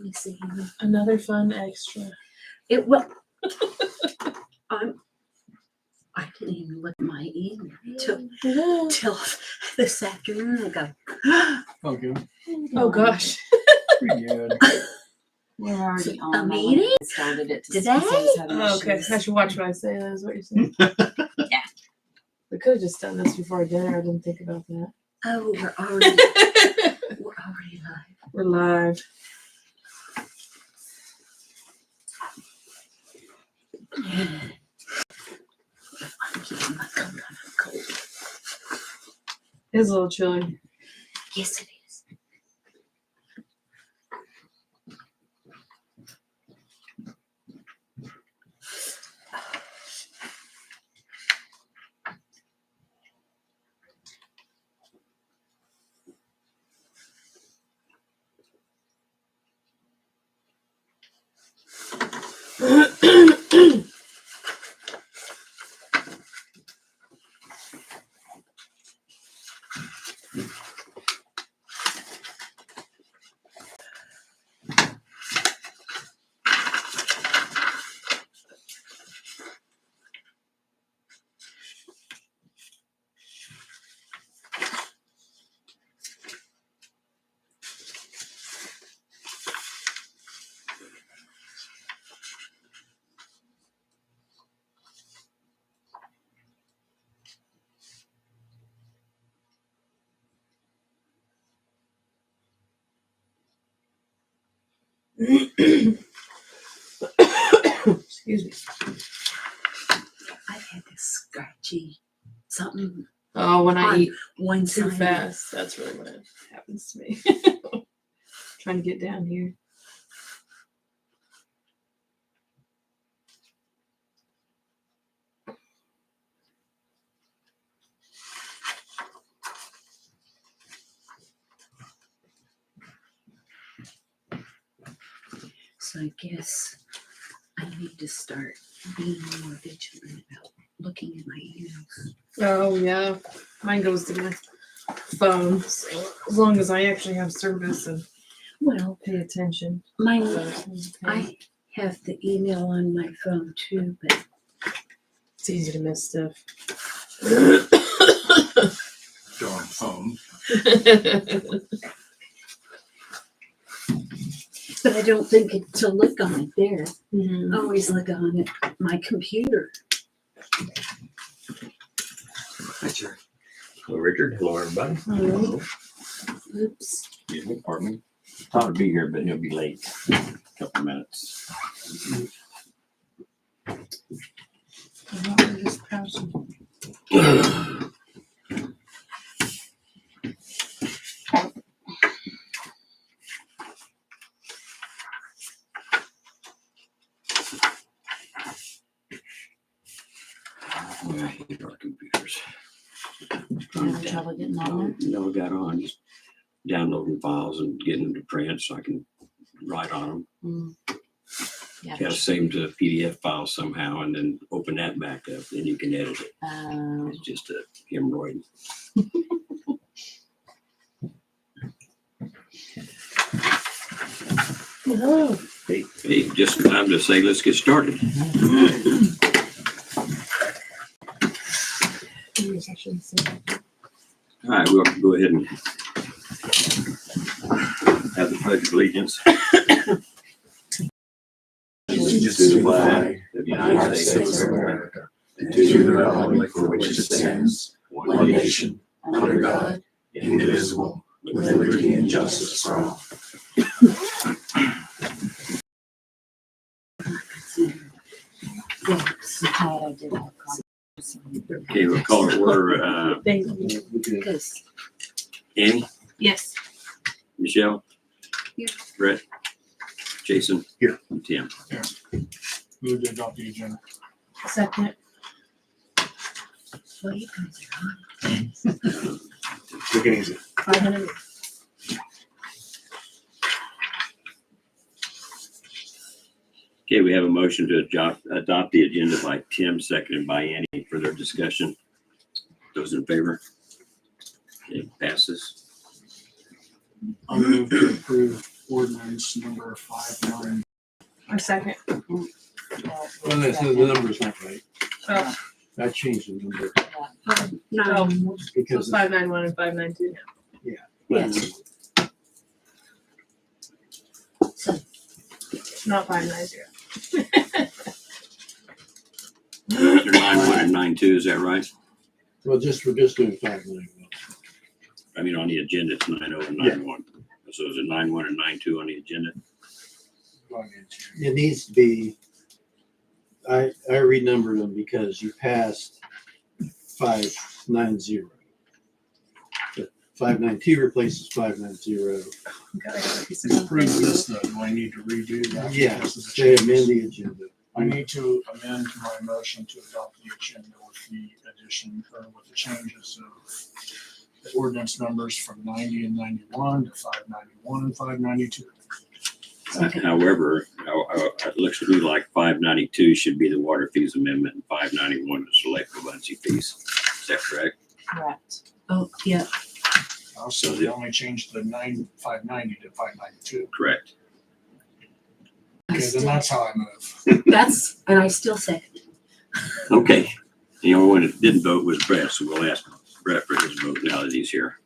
me see. Another fun extra. It well, I didn't even look at my email till this afternoon. I go, Oh, good. Oh gosh. Pretty good. We're already on. a meeting? Started it Today? Oh, okay. I should watch what I say. That's what you're saying. Yeah. We could have just done this before dinner. I didn't think about that. Oh, we're already live. We're live. I'm keeping my coat on. I'm cold. It's a little chilly. Yes, it is. Excuse me. I've had this scratchy something Oh, when I on eat one too side. fast, that's really what happens to me. Trying to get down here. So I guess I need to start being more vigilant about looking at my emails. Oh yeah, mine goes to my phone. So as long as I actually have service and Well, pay attention. mine, But, I have the email on my phone too, but it's easy to miss stuff. Darn phone. I don't think to look on it there. Mhm. I always look on it, my computer. Hi, Jerry. Hello, Richard. Hello, everybody. Hello. Oops. Excuse me, pardon me. Todd will be here, but he'll be late. Couple of minutes. Just passing. I hate our computers. You having trouble getting on No, I got on, just downloading files and getting them to print so I can write on them. there? Yeah. Got to save them to a PDF file somehow and then open that back up. Then you can edit it. It's just a hemorrhoid. Oh. Hey, just time to say, let's get started. I shouldn't say that. All right, we'll go ahead and have the pledge of allegiance. Allegiance to the flag of the United States of America, and to the republic for which it stands, one nation, under God, indivisible, with liberty and justice for all. I did have Okay, we'll call it order. Thank you. Because Annie, Yes. Michelle? Here. Brett? Jason? Here. And Tim. Move to adopt the agenda. Second. well, you guys are on. Take it easy. 500. Okay, we have a motion to adopt the agenda by Tim, seconded by Annie. Further discussion? Those in favor? Okay, passes. I'll move to approve ordinance number 59. A second. Well, The number's not right. Oh, I changed the number no. So because it's 591 and 592 now. Yes. Not 590. They're 9-1 and 9-2, is that right? we're just doing 5 million. I mean, on the agenda, it's 9-0 and 9-1. So is it 9-1 and 9-2 on the agenda? It needs to be, I renumbered them because you passed 590. But 592 replaces 590. To approve this, though, do I need to redo that? Yeah, Because of the they changes? amend the agenda. I need to amend my motion to adopt the agenda with the addition, or with the changes of the ordinance numbers from 90 and 91 to 591 and 592. However, it looks to me like 592 should be the water fees amendment and 591 is the lake vacancy fees. Is that correct? correct. Oh, yeah. Also, they only changed the 590 to 592. Correct. I Okay, then still, that's how I move. and I still second it. Okay. The only one that didn't vote was Brett, so we'll ask Brett for his vote now that he's here.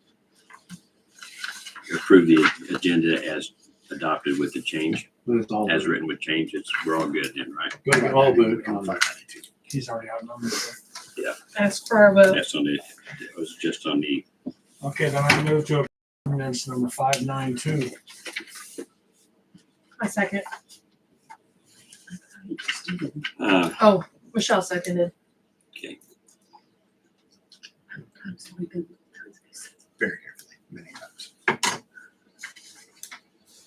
Approve the agenda as adopted with the change, But it's all as written with changes. We're all good then, right? Go to all vote on 592. He's already outnumbered. Ask for our vote. That's on the, it was just on the, Okay, then I move to ordinance number 592. I second. I just didn't. Oh, Michelle seconded. okay. Sometimes we've been- Very carefully, many times.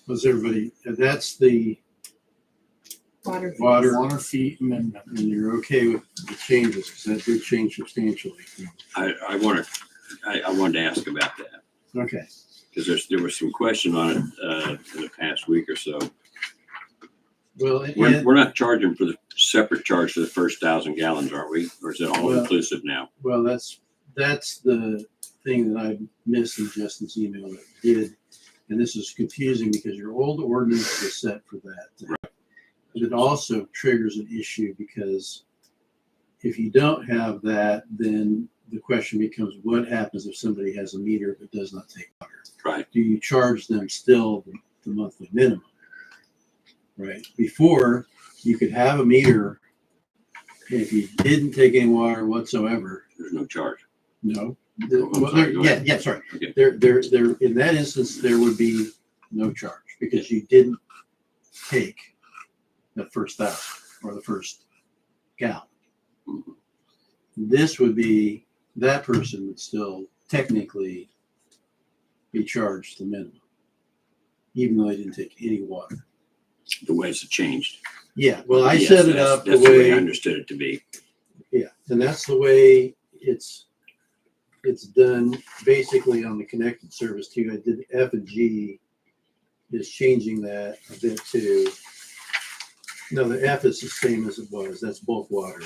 Was everybody, that's the Water. Water fee amendment. and you're okay with the changes, because that did change substantially. I wanted to ask about that Okay, because there was some question on it in the past week or so. well, We're not charging for the separate charge for the first 1,000 gallons, are we? Or is it all Well- inclusive now? well, that's the thing that I missed in Justin's email that did, and this is confusing because your old ordinance was set for that. But it also triggers an issue because if you don't have that, then the question becomes, what happens if somebody has a meter but does not take water? Right. Do you charge them still the monthly minimum? Right. Before, you could have a meter, and if you didn't take any water whatsoever, There's no charge. no. Oh, I'm sorry, go ahead. Yeah, sorry. Okay. There, in that instance, there would be no charge because you didn't take the first 1,000 or the first gallon. Mhm. This would be, that person would still technically be charged the minimum, even though they didn't take any water. The way it's changed. Yeah, well, I Yes, set it that's- up the That's the way I way, understood it to be. yeah, and that's the way it's done basically on the connected service too. I did F and G is changing that a bit too. No, the F is the same as it was. That's bulk water.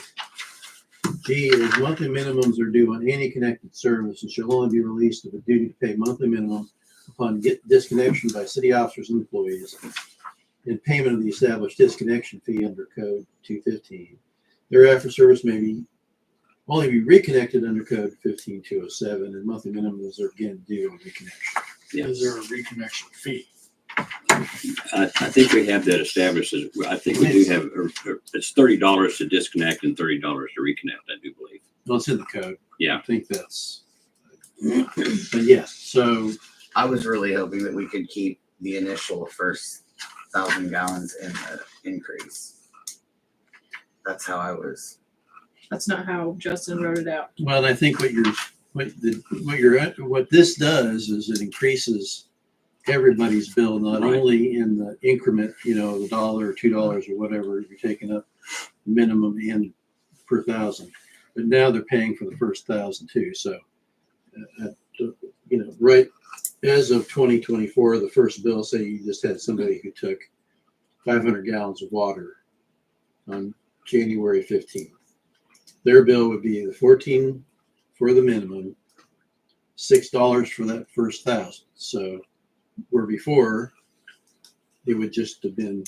G is monthly minimums are due on any connected service and shall only be released of a duty to pay monthly minimum upon disconnection by city officers and employees and payment of the established disconnection fee under code 215. Thereafter, service may only be reconnected under code 15207 and monthly minimums are again due on reconnection. Yeah. Is there a reconnection fee? I think we have that established. I think we do have, it's $30 to disconnect and $30 to reconnect, I do believe. Well, it's in the code. Yeah. I think that's, but yes, so I was really hoping that we could keep the initial first 1,000 gallons in the increase. That's how I was. That's not how Justin wrote it out. well, I think what this does is it increases everybody's bill, not Right. only in the increment, the $1 or $2 or whatever you're taking up minimum and per 1,000, but now they're paying for the first 1,000 too. So, right as of 2024, the first bill, say you just had somebody who took 500 gallons of water on January 15th. Their bill would be the 14 for the minimum, $6 for that first 1,000. So where before it would just have been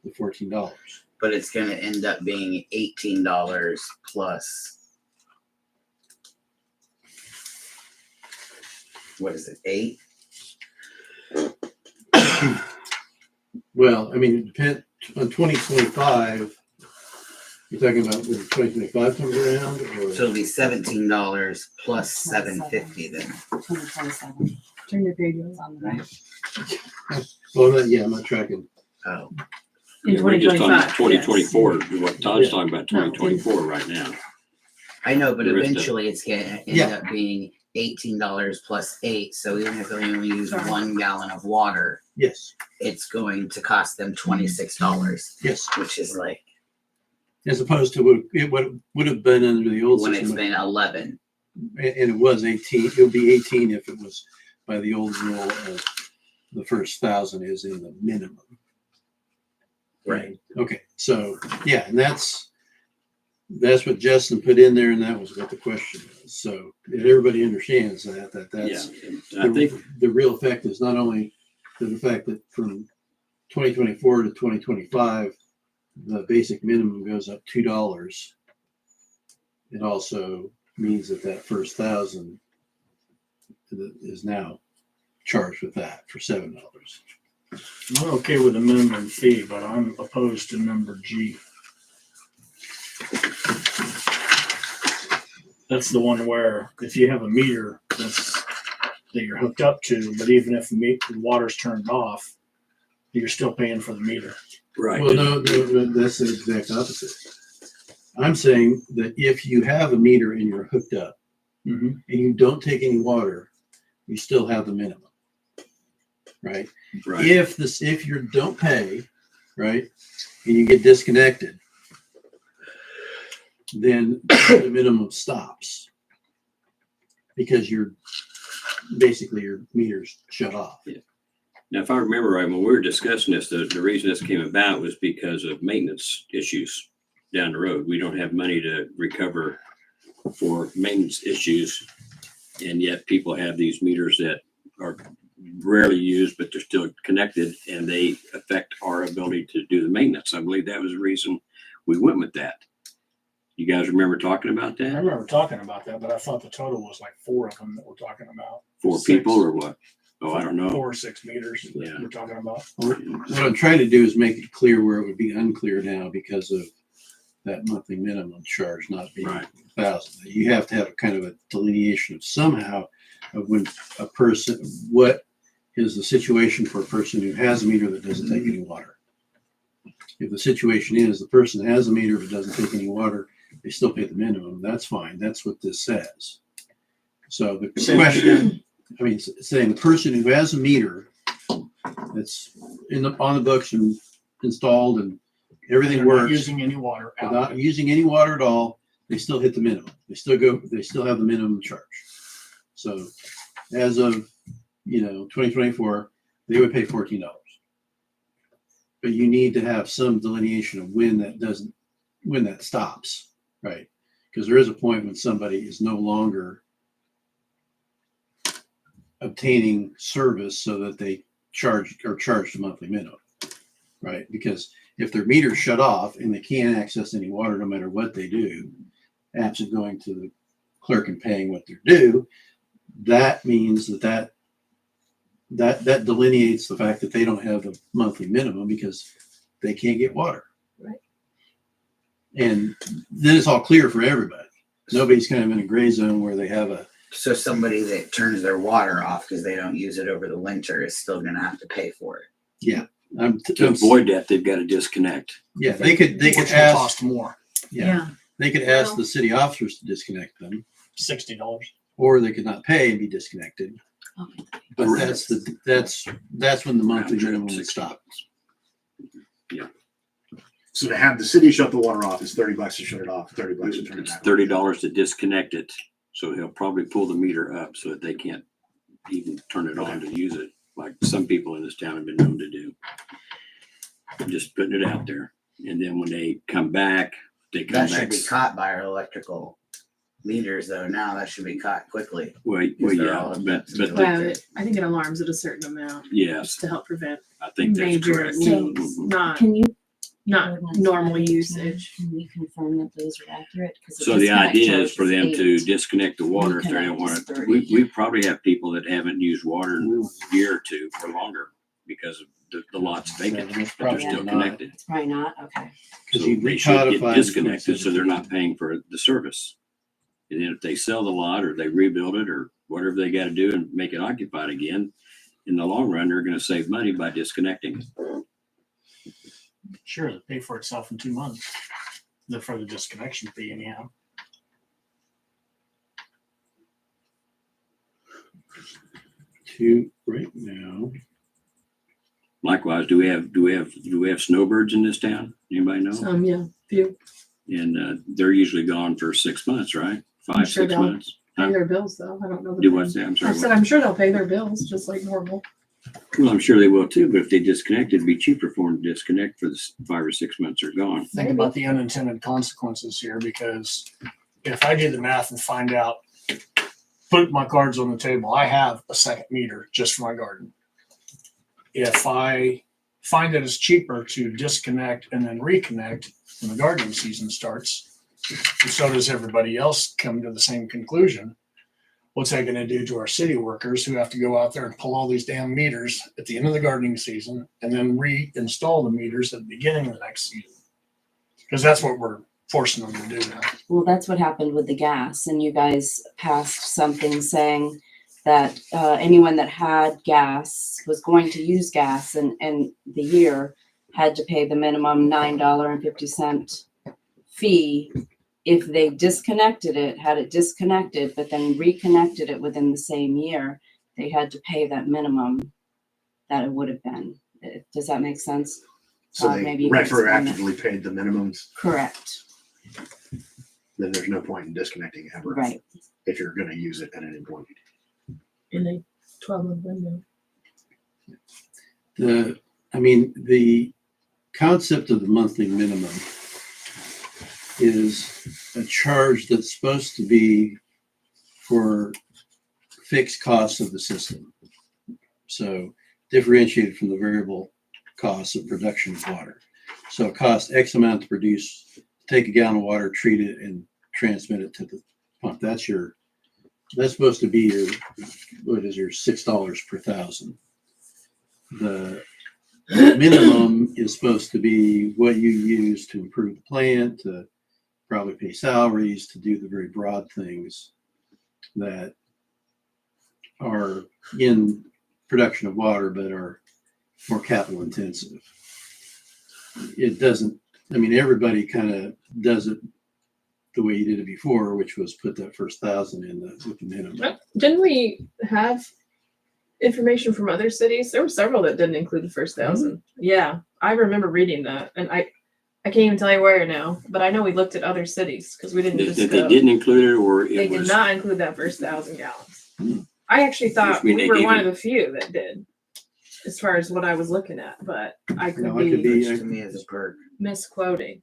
the $14. But it's gonna end up being $18 plus. What is it, 8? Well, I mean, it depends on 2025. You're talking about when 2025 comes around, or So it'll be $17 plus $7.50 then. 2027. Turn your page It's on the right. well, I'm not tracking. Oh, in Yeah, we're just on 2025. 2024, what Todd's Yeah. talking about, No, 2024 right now. I know, but There is eventually it's gonna end Yeah. up being $18 plus 8. So even if they only use Sorry. 1 gallon of water, Yes, it's going to cost them $26, yes. which is like As opposed to what would have been under the old when it's system, been 11. and it was 18. It would be 18 if it was by the old rule of the first 1,000 is in the minimum. Right. Okay. So yeah, and that's what Justin put in there, and that was what the question was. So if everybody understands that's Yeah, I think, the real effect is not only the fact that from 2024 to 2025, the basic minimum goes up $2. It also means that first 1,000 is now charged with that for $7. I'm okay with the minimum fee, but I'm opposed to number G. That's the one where if you have a meter that you're hooked up to, but even if the water's turned off, you're still paying for the meter. right. Well, no, that's the exact opposite. I'm saying that if you have a meter and you're hooked up Mm-hmm. and you don't take any water, you still have the minimum, right? Right. If you don't pay, right, and you get disconnected, then the minimum stops because your meter's shut off. Now, if I remember right, when we were discussing this, the reason this came about was because of maintenance issues down the road. We don't have money to recover for maintenance issues, and yet people have these meters that are rarely used, but they're still connected, and they affect our ability to do the maintenance. I believe that was the reason we went with that. You guys remember talking about I that? remember talking about that, but I thought the total was like 4 of them that we're talking about. 4 6. people or what? Oh, I don't know. 4 or 6 meters that Yeah. we're talking about. What I'm trying to do is make it clear where it would be unclear now because of that monthly minimum charge not being Right. 1,000. You have to have a kind of a delineation of somehow of when a person, what is the situation for a person who has a meter that doesn't take any water. If the situation is the person has a meter but doesn't take any water, they still pay the minimum. That's fine. That's what this says. So the question, I mean, saying the person who has a meter that's on the books and installed and everything They're not works, using any water they're out. not using any water at all, they still hit the minimum. They still have the minimum charge. So as of 2024, they would pay $14. But you need to have some delineation of when that stops, right? Because there is a point when somebody is no longer obtaining service so that they charged a monthly minimum, right? Because if their meter's shut off and they can't access any water no matter what they do, absent going to the clerk and paying what they're due, that means that delineates the fact that they don't have the monthly minimum because they can't get water. Right. And then it's all clear for everybody. Nobody's kind of in a gray zone where they have a, So somebody that turns their water off because they don't use it over the winter is still going to have to pay for it. To avoid that, they've got to disconnect. yeah, they could Which will ask, cost more, yeah, they could ask the city officers to disconnect them, $60. or they could not pay and be disconnected. Okay. But Correct. that's when the monthly Round trip, minimum would 60. stop. So to have the city shut the water off is $30 to shut it off, $30 to turn it It's back on. $30 to disconnect it, so he'll probably pull the meter up so that they can't even turn it on to use it, like some people in this town have been known to do. I'm just putting it out there. And then when they come back, That should be caught by our electrical meters though, now that should be caught quickly. Well, they're yeah, all- but Well, I think it alarms at a certain amount yes, just to help prevent I think that's major correct. leaks, Mhm. not Can you? normal usage. Can we confirm that those are accurate? 'Cause So the disconnect idea charge is for them to 8. disconnect the water if they don't Reconnect want is to. 30. We probably have people that haven't used water in a year or two or longer because of the lot's vacant, So it's but they're probably still not. connected. It's probably not, okay. So Because you they should recodify get them disconnected so from- they're not paying for the service. And then if they sell the lot or they rebuild it or whatever they got to do and make it occupied again, in the long run, they're going to save money by disconnecting. Sure, it'll pay for itself in 2 months. The further disconnection fee anyhow. To right now. Likewise, do we have snowbirds in this town? Anybody know? Yeah, few And they're usually gone for 6 months, right? I'm 5, sure 6 they'll months. pay Huh? their bills though. I don't know. Do what's that? I'm I sorry. said I'm sure they'll pay their bills just like normal. Well, I'm sure they will too, but if they disconnect, it'd be cheaper for them to disconnect for the 5 or 6 months they're gone. Think about the unintended consequences here, because if I do the math and find out, put my cards on the table, I have a second meter just for my garden. If I find that it's cheaper to disconnect and then reconnect when the gardening season starts, and so does everybody else come to the same conclusion, what's that going to do to our city workers who have to go out there and pull all these damn meters at the end of the gardening season and then reinstall the meters at the beginning of the next season? Because that's what we're forcing them to do now. Well, that's what happened with the gas, and you guys passed something saying that anyone that had gas was going to use gas and the year had to pay the minimum $9.50 fee if they disconnected it, had it disconnected, but then reconnected it within the same year. They had to pay that minimum that it would have been. Does that make sense? So Todd, they maybe you can explain that. retroactively paid the minimums, Correct. then there's no point in disconnecting ever. Right. If you're gonna use it at any point. In a 12-month window. The concept of the monthly minimum is a charge that's supposed to be for fixed costs of the system. So differentiated from the variable costs of production of water. So it costs X amount to produce, take a gallon of water, treat it, and transmit it to the pump. That's supposed to be your $6 per thousand. The minimum is supposed to be what you use to improve the plant, to probably pay salaries, to do the very broad things that are in production of water, but are more capital intensive. It doesn't, everybody kind of does it the way you did it before, which was put that first 1,000 in with the minimum. Didn't we have information from other cities? There were several that didn't include the first 1,000. Yeah, I remember reading that, and I can't even tell you where now, but I know we looked at other cities because we didn't just That they go. didn't include it or They it did was. not include that first 1,000 gallons. I actually thought mean, they we were gave one you- of the few that did, as far as what I was looking at, but I could No, it be, could be- Which to me is a perk. misquoting.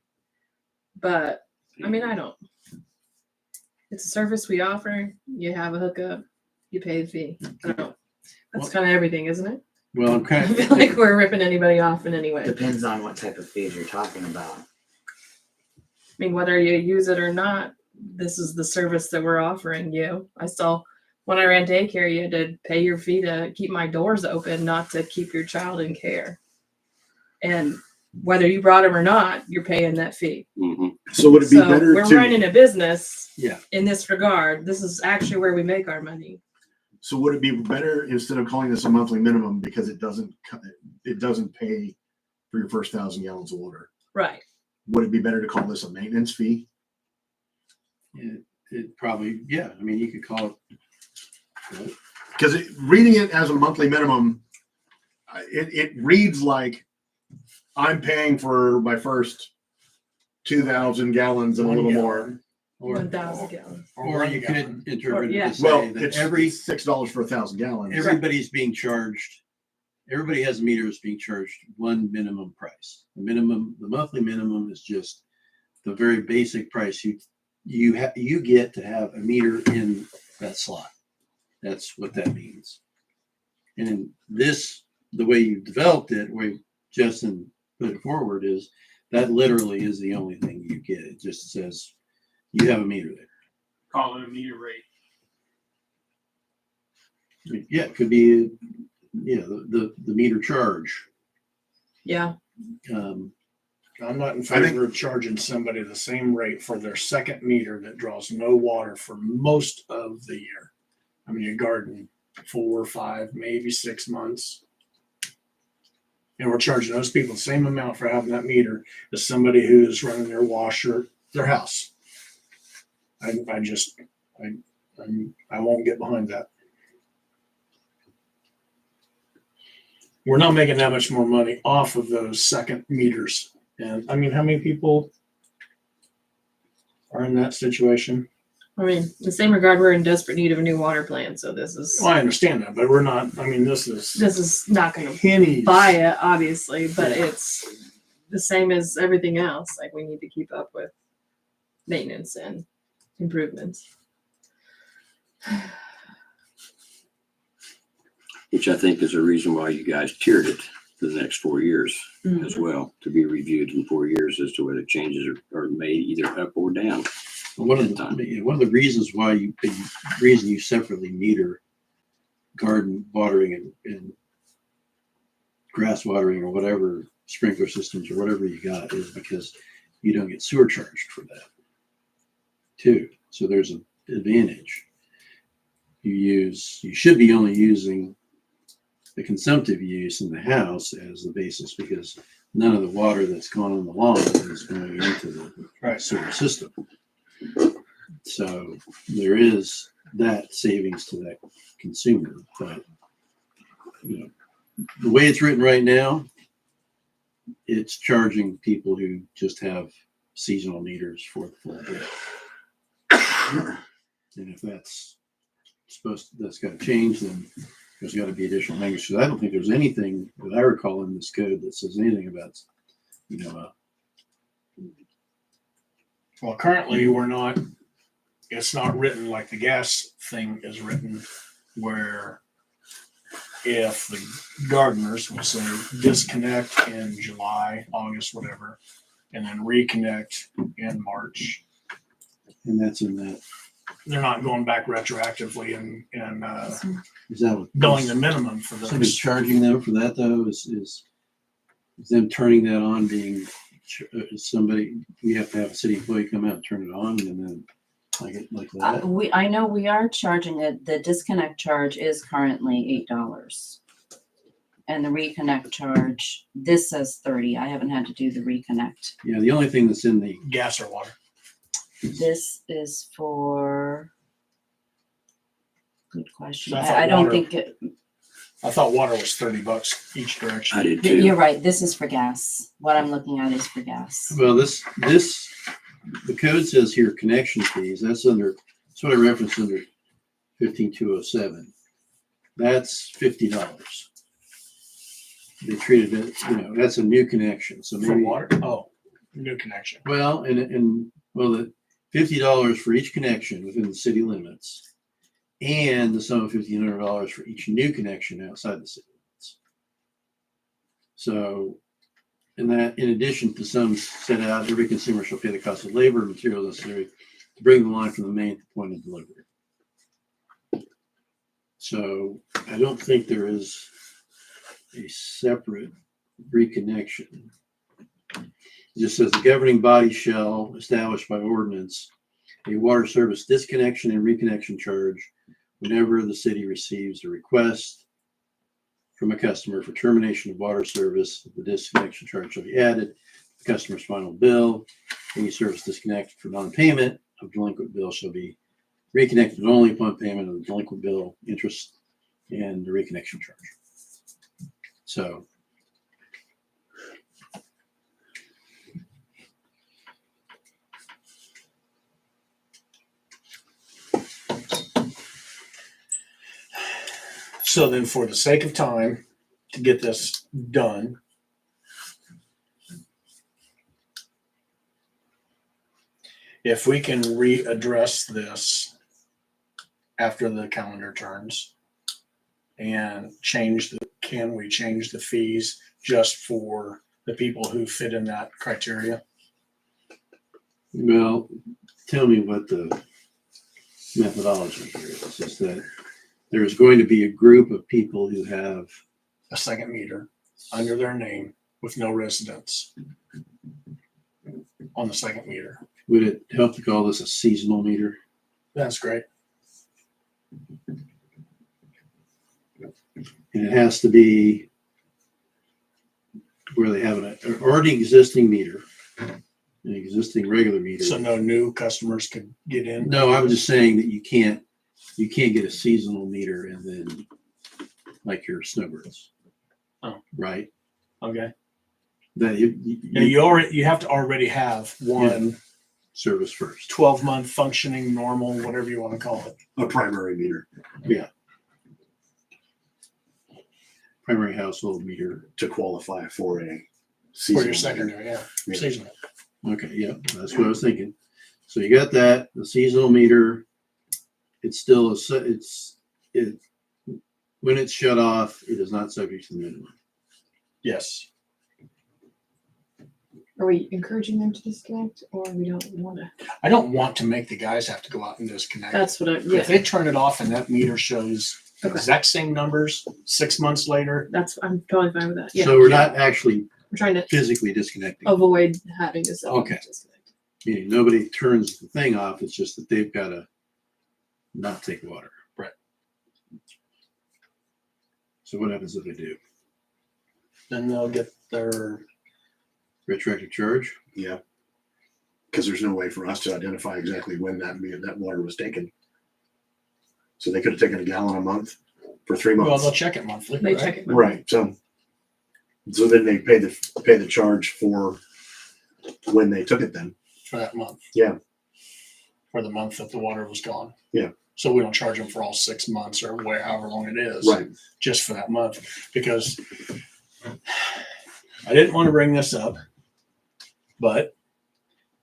But I don't. It's a service we offer. You have a hookup, you pay the fee. I don't. That's kind of everything, isn't it? Well, I'm I kind feel like we're ripping anybody off in any way. Depends on what type of fees you're talking about. I mean, whether you use it or not, this is the service that we're offering you. I saw when I ran daycare, you had to pay your fee to keep my doors open, not to keep your child in care. And whether you brought them or not, you're paying that fee. Mhm. So would it be So better we're to, running a business Yeah. in this regard. This is actually where we make our money. so would it be better instead of calling this a monthly minimum because it doesn't pay for your first 1,000 gallons of water? Right. Would it be better to call this a maintenance fee? it probably, yeah. You could call it. Because reading it as a monthly minimum, it reads like I'm paying for my first 2,000 gallons and a little more. Or 1,000 gallons. Or you could interpret it yeah. to Well, say that it's every $6 for 1,000 gallons. everybody's being charged. Everybody has a meter that's being charged one minimum price. The monthly minimum is just the very basic price you you get to have a meter in that slot. That's what that means. And in this, the way you developed it, the way Justin put it forward is that literally is the only thing you get. It just says you have a meter there. Call it a meter rate. Yeah, it could be, the meter charge. Yeah. I'm not in favor of charging somebody the same rate for their second meter that draws no water for most of the year. I mean, you garden 4, 5, maybe 6 months. And we're charging those people the same amount for having that meter as somebody who's running their washer, their house. I won't get behind that. We're not making that much more money off of those second meters. And I mean, how many people are in that situation? I mean, in the same regard, we're in desperate need of a new water plant. So this is Well, I understand that, but we're not, I mean, this is not going to pennies. buy it, obviously, but Yeah. it's the same as everything else. Like we need to keep up with maintenance and improvements. Which I think is a reason why you guys tiered it for the next 4 years Mhm. as well, to be reviewed in 4 years as to whether changes are made either up or down. One of the reasons why you separately meter garden watering and grass watering or whatever sprinkler systems or whatever you got is because you don't get sewer charged for that too. So there's an advantage. You should be only using the consumptive use in the house as the basis because none of the water that's gone on the lawn is going into the sewer system. So there is that savings to that consumer, but the way it's written right now, it's charging people who just have seasonal meters for the full day. And if that's got to change, then there's got to be additional language. So I don't think there's anything that I recall in this code that says anything about, Well, currently it's not written like the gas thing is written, where if the gardeners will say disconnect in July, August, whatever, and then reconnect in March, and that's in that. they're not going back retroactively and Is that what billing the minimum for somebody those. charging them for that though? Is them turning that on being somebody? We have to have a city employee come out and turn it on, and then like that. I know we are charging it. The disconnect charge is currently $8. And the reconnect charge, this says 30. I haven't had to do the reconnect. Yeah, the only thing that's in the Gas or water. This is for, good question. So I thought I don't water- think it, I thought water was $30 each direction. I did too. you're right. This is for gas. What I'm looking at is for gas. well, the code says here connection fees. That's what I referenced under 15207. That's $50. They treated it, that's a new connection. So For maybe water? Oh, new connection. well, the $50 for each connection within the city limits, and the sum of $1,500 for each new connection outside the city limits. So, in addition to sums set out, every consumer shall pay the cost of labor and materials necessary to bring the line from the main to the point of delivery. So, I don't think there is a separate reconnection. It just says the governing body shall establish by ordinance a water service disconnection and reconnection charge whenever the city receives a request from a customer for termination of water service. The disconnection charge shall be added to the customer's final bill. Any service disconnected for non-payment of delinquent bill shall be reconnected only upon payment of the delinquent bill, interest, and the reconnection charge. So So then for the sake of time, to get this done, if we can readdress this after the calendar turns and can we change the fees just for the people who fit in that criteria? Well, tell me what the methodology here is. Is that there's going to be a group of people who have A second meter under their name with no residence on the second meter. would it help to call this a seasonal meter? That's great. And it has to be where they have an already existing meter, an existing regular meter. So no new customers could get in. No, I'm just saying that you can't get a seasonal meter and then like your snowbirds. Oh. Right? Okay. That Now you have to already have one service first. 12-month functioning, normal, whatever you want to call it. A primary meter Primary household meter. to qualify for a For seasonal your meter. secondary, yeah. Yeah. Seasonal. Okay, yeah, that's what I was thinking. So you got that, the seasonal meter, it's still when it's shut off, it is not subject to the minimum. Yes. Are we encouraging them to disconnect, or we don't want to? I don't want to make the guys have to go out and disconnect. That's what I. If Yeah, they turn it off and that meter shows the Okay. exact same numbers 6 months later, I'm totally fine with that. Yeah, So we're not actually we're trying to physically disconnecting. avoid having to Okay. disconnect. Meaning nobody turns the thing off, it's just that they've got to not take water. Right. So what happens if they do? then they'll get their, Retroactive charge? Yeah. Because there's no way for us to identify exactly when that water was taken. So they could have taken a gallon a month for 3 well, months. they'll check it monthly. They right? check it. Right. So then they pay the charge for when they took it then. For that month. Yeah. For the month that the water was gone. Yeah. So we don't charge them for all 6 months or however long it is. Right. Just for that month. Because I didn't want to bring this up, but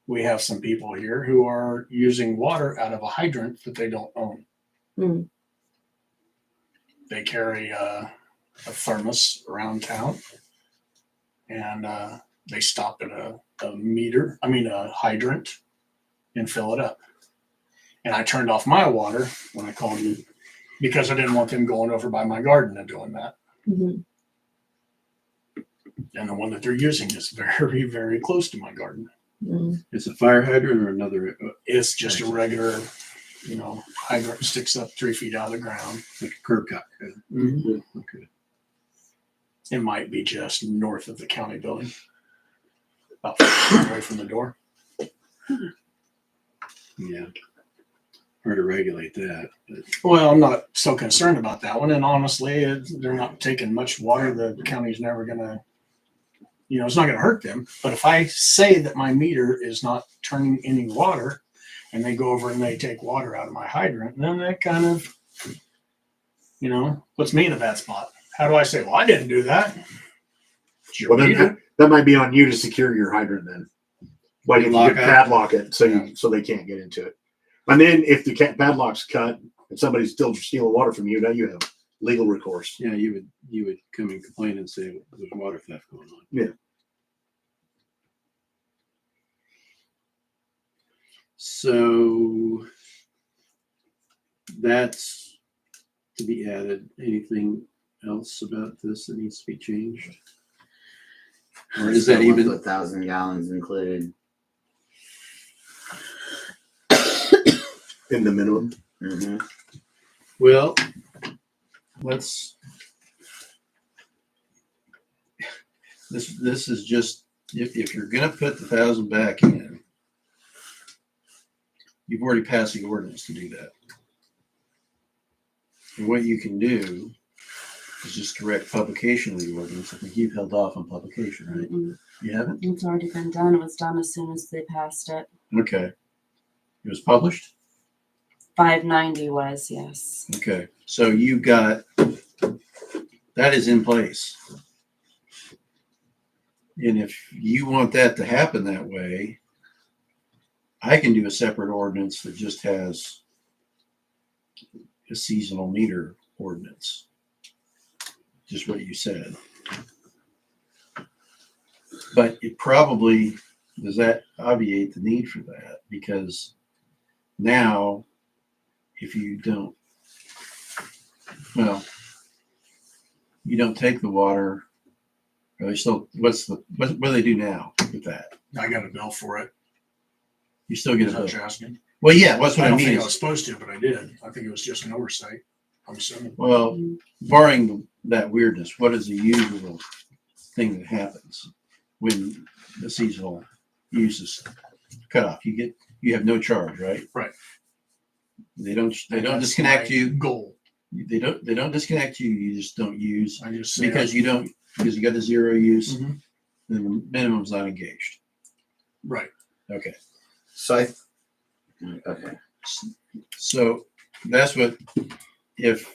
we have some people here who are using water out of a hydrant that they don't own. Mm. They carry a thermos around town and they stop at a hydrant and fill it up. And I turned off my water when I called you because I didn't want them going over by my garden and doing that. Mhm. And the one that they're using is very, very close to my garden. Mm. It's a fire hydrant or another, It's just a regular, hydrant sticks up 3 feet out of the ground. like a curb cut? Okay. It might be just north of the county building, about 5 feet away from the door. Yeah. Hard to regulate that. But Well, I'm not so concerned about that one. And honestly, they're not taking much water. The county's never going to, it's not going to hurt them. But if I say that my meter is not turning any water and they go over and they take water out of my hydrant, then that kind of, puts me in a bad spot. How do I say, well, I didn't do that? It's your Well, then meter. that might be on you to secure your hydrant then. Why you Lock could it. padlock it so they can't get into it. And then if the padlock's cut and somebody's still stealing water from you, now you have legal recourse. yeah, you would come and complain and say there's water theft going on. Yeah. So that's to be added. Anything else about this that needs to be changed? Or is that Still with even? 1,000 gallons included. In the minimum. Mm-hmm. Well, this is just, if you're gonna put the 1,000 back in, you've already passed the ordinance to do that. And what you can do is just direct publication of the ordinance. I think you've held off on publication, right? Mm-mm. You haven't? It's already been done. It was done as soon as they passed it. Okay. It was published? 590 was, yes. Okay, so you got, that is in place. And if you want that to happen that way, I can do a separate ordinance that just has a seasonal meter ordinance. Just what you said. But it probably, does that obviate the need for that? Because now, if you don't, well, you don't take the water, or they still, what do they do now with that? I got a bill for it. You still get Is a that what bill. you're asking? Well, yeah, that's what I I don't mean. think I is- was supposed to, but I did. I think it was just an oversight. I'm assuming. Well, barring that weirdness, what is the usual thing that happens when the seasonal use is cut off? You have no charge, right? Right. They don't And that's disconnect my you. Goal. They don't disconnect you. You just don't use I just say because you got the zero use. Mhm. Then the minimum's not engaged. Right. Okay. So okay. So that's what, if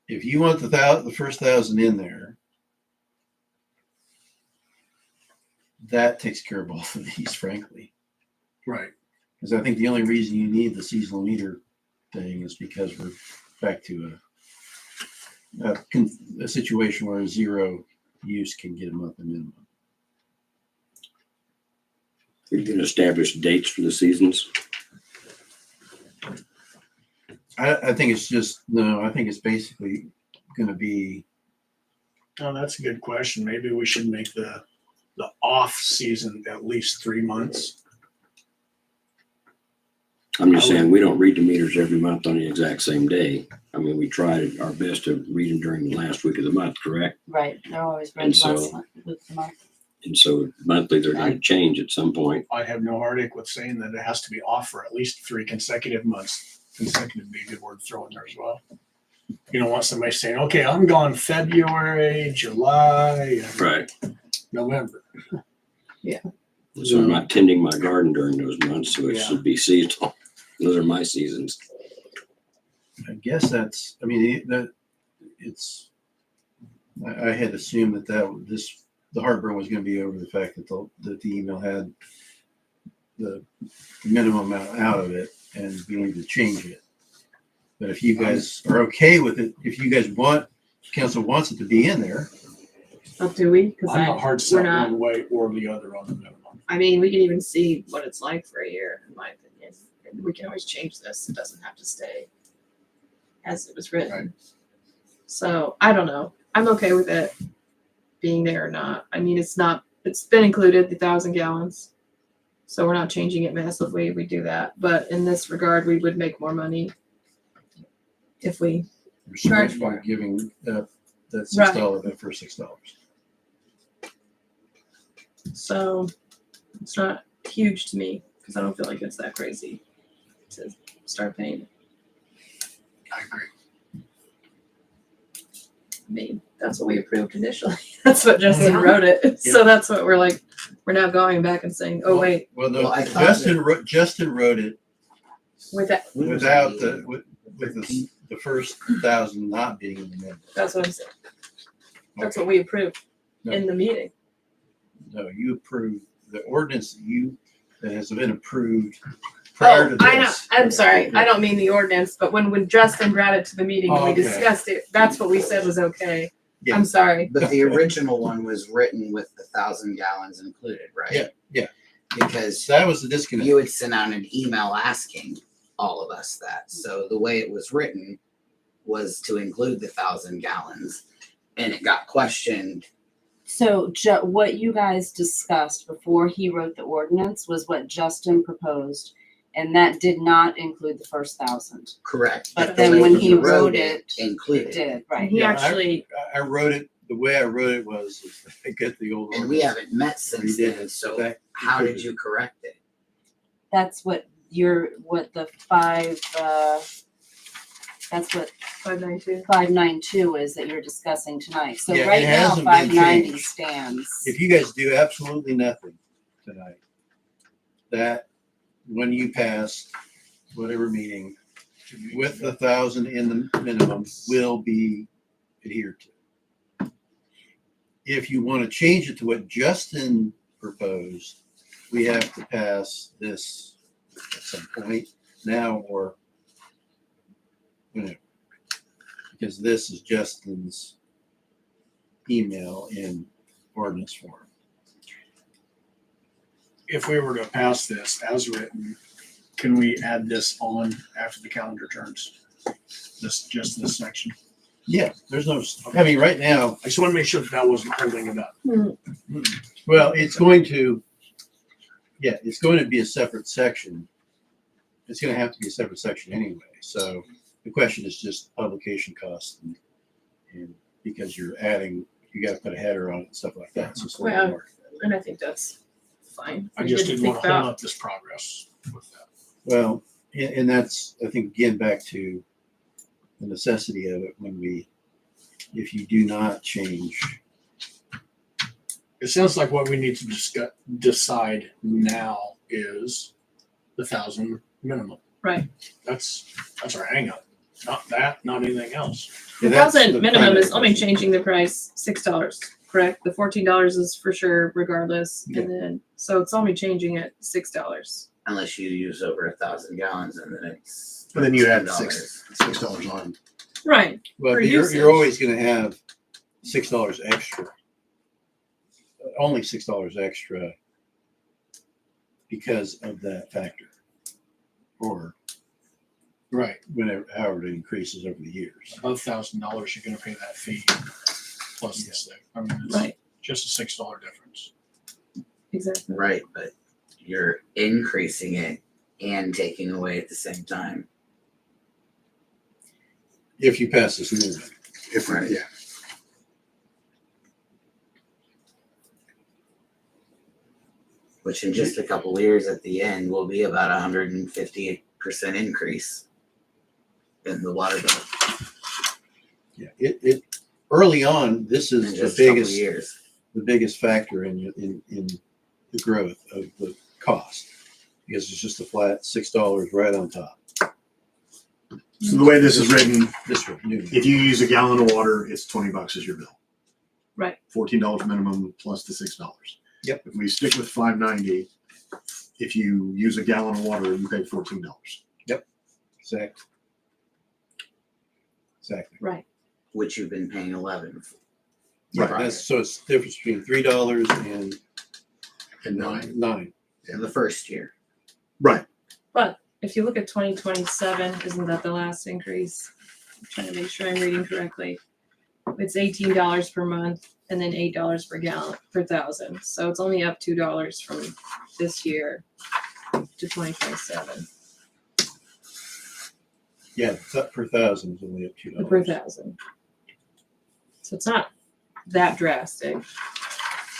you want the first 1,000 in there, that takes care of both of these, frankly. Right. Because I think the only reason you need the seasonal meter thing is because we're back to a situation where zero use can get a monthly minimum. You can establish dates for the seasons. I think it's just, no, I think it's basically going to be, Oh, that's a good question. Maybe we should make the off season at least 3 months. I'm just I would- saying, we don't read the meters every month on the exact same day. I mean, we try our best to read them during the last week of the month, correct? Right, they're always read And so- last month, week of the month. And so monthly, they're going to change at some point. I have no heartache with saying that it has to be off for at least 3 consecutive months. Consecutive would be a good word to throw in there as well. You don't want somebody saying, okay, I'm gone February, July, and Right. November. So I'm not tending my garden during those months, so it Yeah. should be seasonal. Those are my seasons. I guess that's, I mean, I had assumed the heartburn was going to be over the fact that the email had the minimum amount out of it and we need to change it. But if you guys are okay with it, if you guys council wants it to be in there, Oh, do we? Because I'm not hard we're set not. one way or the other on the minimum. I mean, we can even see what it's like for a year, in my opinion. And we can always change this. It doesn't have to stay as it was written. Right. So I don't know. I'm okay with it being there or not. I mean, it's been included, the 1,000 gallons. So we're not changing it massively. We do that. But in this regard, we would make more money if we, restrict by giving that Right. $6 that for $6. so it's not huge to me because I don't feel like it's that crazy to start paying. I agree. I mean, that's what we approved initially. That's what Justin Yeah. wrote it. So that's what we're like, we're now going back and saying, oh, wait, Well, no, Well, I thought Justin wrote it with that, without with the first 1,000 not being in the minimum. that's what I'm saying. That's Okay. what we approved No. in the meeting. No, you approved the ordinance that has been approved prior to Oh, I know. this. I'm sorry. I don't mean the ordinance, but when Justin brought it to the meeting and we Okay. discussed it, that's what we said was okay. Yeah. I'm sorry. But the original one was written with the 1,000 gallons included, right? Yeah. Because That was the disconnect. you had sent out an email asking all of us that. So the way it was written was to include the 1,000 gallons, and it got questioned. So what you guys discussed before he wrote the ordinance was what Justin proposed, and that did not include the first 1,000. Correct. But the then way when he you wrote it, included. It did, And right? he Yeah, actually, I wrote it, the way I wrote it was, I get the old And we ordinance. haven't met since We did then. it. So That how did included you correct it? That's what the 592 is that you're discussing tonight. So Yeah, it right now, hasn't been 590 changed. stands. If you guys do absolutely nothing tonight, that when you pass whatever meeting with the 1,000 in the minimum will be adhered to. If you want to change it to what Justin proposed, we have to pass this at some point now or whenever. Because this is Justin's email in ordinance form. If we were to pass this as written, can we add this on after the calendar turns? Just this section? Yeah, there's no, I mean, right now, I just want to make sure that wasn't holding it up. well, it's going to be a separate section. It's going to have to be a separate section anyway. So the question is just publication costs and because you're adding, you got to put a header on it and stuff like that. So it's a little Well, more. And I think that's fine. I We just didn't want think to hold about- up this progress with that. Well, and that's, I think, again, back to the necessity of it if you do not change. It sounds like what we need to decide now is the 1,000 minimum. Right. That's our hang up. Not that, not anything else. The That's the 1,000 minimum primary is only question. changing the price $6, correct? The $14 is for sure regardless. Yeah. And then, so it's only changing at $6. Unless you use over 1,000 gallons and then it's. But then you add $10. $6 on. Right. Well, for you're usage. always going to have $6 extra. Only $6 extra because of that factor, or Right. whenever, however it increases over the years. Above $1,000, you're going to pay that fee plus this thing. I mean, it's Right. just a $6 difference. Exactly. Right, but you're increasing it and taking away at the same time. If you pass this new one. If, Right. yeah. Which in just a couple of years at the end will be about 150% increase in the water bill Yeah, it early on, this in is the just a couple of biggest, years. the biggest factor in the growth of the cost. Because it's just a flat $6 right on top. So the way this is written, This one, new one. if you use a gallon of water, it's $20 is your bill. Right. $14 minimum plus the $6. Yep. If we stick with $5.90, if you use a gallon of water, you pay $14. Exactly. Exactly. Right. Which you've been paying 11 for. Right, Right. that's, so it's the difference between $3 and And $9. $9. in the first year. Right. But if you look at 2027, isn't that the last increase? I'm trying to make sure I'm reading correctly. It's $18 per month and then $8 per gallon per thousand. So it's only up $2 from this year to 2027 Yeah, per thousand is only up $2. per thousand. So it's not that drastic.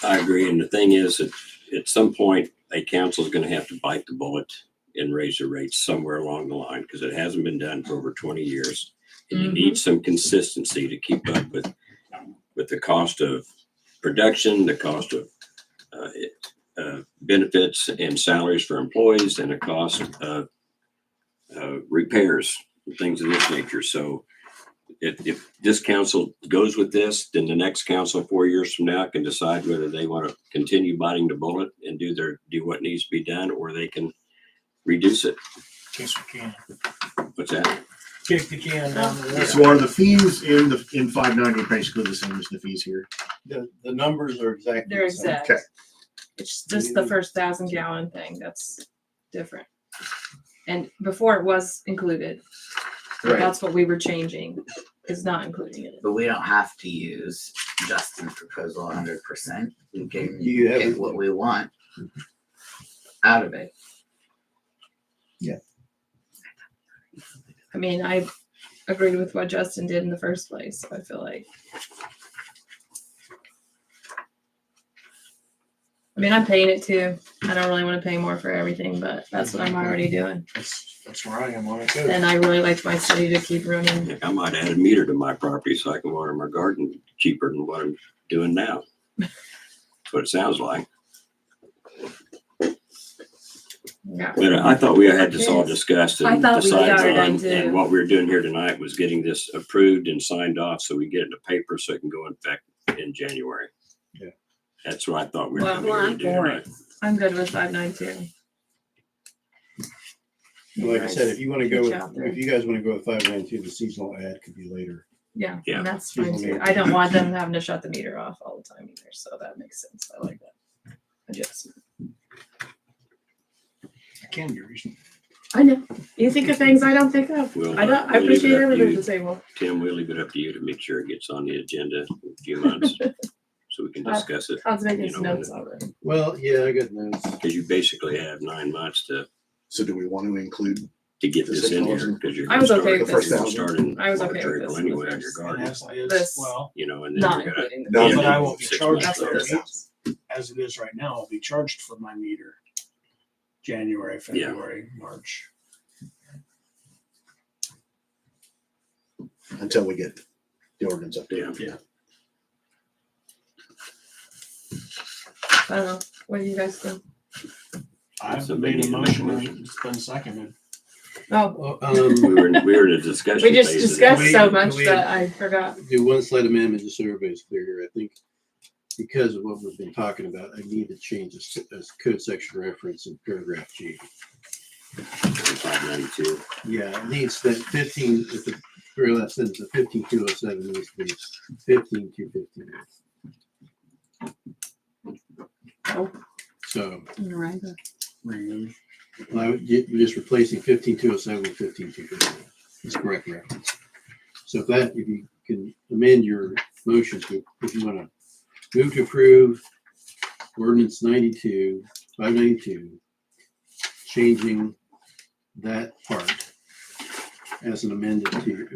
I agree. And the thing is that at some point, a council is going to have to bite the bullet and raise the rates somewhere along the line because it hasn't been done for over 20 years. And you need some consistency to keep up with the cost of production, the cost of benefits and salaries for employees, and the cost of repairs and things of this nature. So if this council goes with this, then the next council 4 years from now can decide whether they want to continue biting the bullet and do what needs to be done, or they can reduce it. Yes, we can. What's that? Kick the can down the road. So are the fees in 590 basically the same as the fees here? The numbers are exactly They're the same. exact. Okay. It's just the first 1,000 gallon thing that's different. And before it was included. But Right. that's what we were changing, is not including it. But we don't have to use Justin's proposal 100%. We can You have get it. what we want out of it. I mean, I agreed with what Justin did in the first place, so I feel like. I mean, I'm paying it too. I don't really want to pay more for everything, but that's what I'm already doing. That's where I am on it too. And I really like my city to keep running. Heck, I might add a meter to my property so I can water my garden cheaper than what I'm doing now. That's what it sounds like. Yeah. But I thought we had this all discussed I and thought we decided got it on, too. and what we were doing here tonight was getting this approved and signed off so we get it in the paper so it can go in effect in January. Yeah. That's what I thought we were Well, going to do I'm for tonight. I'm good with 592. Like I said, if you want to go Get you out with, there. if you guys want to go with 592, the seasonal ad could be later. Yeah, Yeah. and that's fine too. I don't want them having to shut the meter off all the time either, so that makes sense. I like that adjustment. It can be reasonable. I know. You think of things I don't think of. We'll, I don't. I we'll leave it appreciate up to everything you. to say. Well, Tim, we'll leave it up to you to make sure it gets on the agenda in a few months so we can discuss it. Todd's making You some know, notes already. Well, yeah, I got notes. Because you basically have 9 months to So do we want to include, get this in here because you're I going was to okay start, with the first this. you'll start in I was March okay or with April this. anyway on your And garden. as it is, This- well, You know, and then Not you're gonna including the. No, but I will be 6 charged months for later. it. As it is right now, I'll be charged for my meter. January, February, March. until we get the ordinance updated? Yeah. I don't know. What do you guys think? I've Somebody made a need to make a motion, motion. and it's been seconded. Oh, We were in a discussion. we just phase of discussed this. so We- much we- that I forgot. Do one slight amendment just so everybody's clear here. I think because of what we've been talking about, I need to change this code section reference in paragraph G. 592. Yeah, it needs that 15, at the very last sentence, the 15207 needs to be 15215. Oh. So Right. Remove. you're just replacing 15207 with 15215. It's correct reference. So if you can amend your motion to, if you want to move to approve ordinance 592, changing that part as an amendment to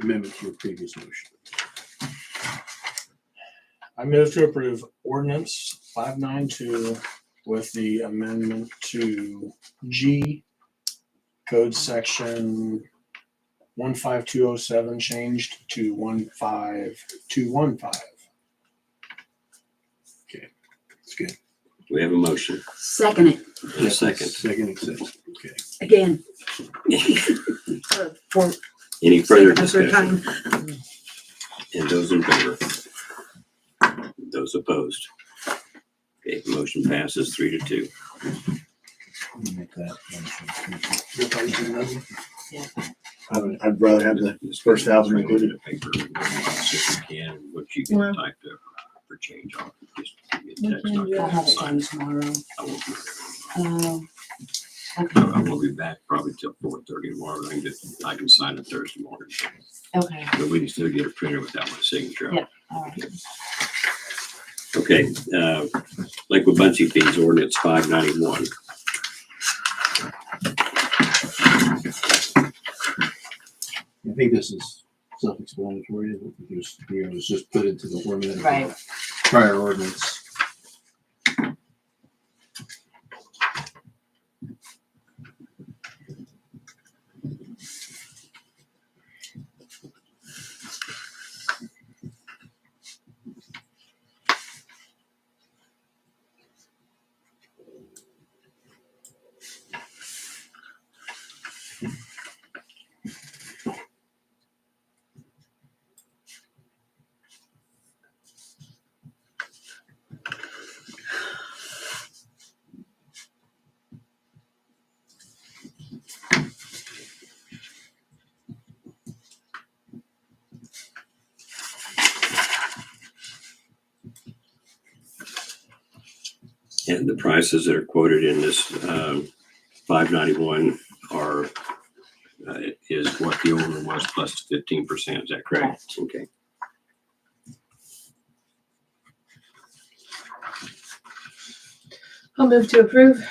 your previous motion. I move to approve ordinance 592 with the amendment to G code section 15207 changed to 15215. It's good. We have a motion Second it and a second. Second accept. Okay. again. For Any further second or discussion? time. And those in favor? Those opposed? Okay, motion passes 3-2. Let me make that motion. I'd rather have the first 1,000 included. Paper, if you can, what you can Well, type to for change on. Just give me a we text. can do I'll have it Sign done tomorrow. I won't be Okay. I won't be back probably till 4:30 tomorrow. I can sign it Thursday morning. Okay. But we can still get a printer without my signature on it. Yeah. All right. Okay, Lakewood Buncey fees ordinance 591. I think this is self-explanatory. It's just put into the format of the Right. prior ordinance. And the prices that are quoted in this 591 are is what the old one was plus 15%. Is that correct? Okay. I'll move to approve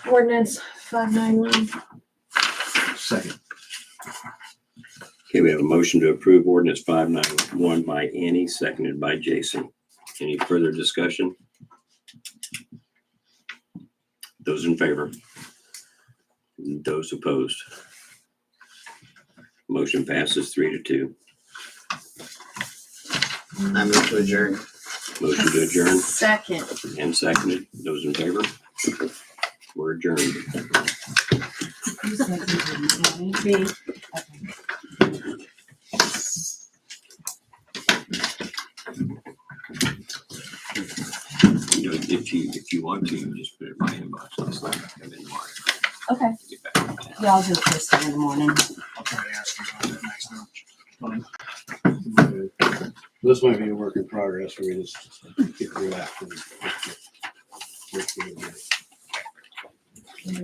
ordinance 591. Second. Okay, we have a motion to approve ordinance 591 by Annie, seconded by Jason. Any further discussion? Those in favor? Those opposed? Motion passes 3-2. I move to adjourn. Motion to adjourn Second. and seconded. Those in favor? We're adjourned. Who seconded? Me. Okay. You know, if you want to, you just put it in my inbox. It's not gonna come in tomorrow. Okay. Yeah, I'll do it first thing in the morning. I'll try to ask you about that next time. This might be a work in progress where we just get through that. And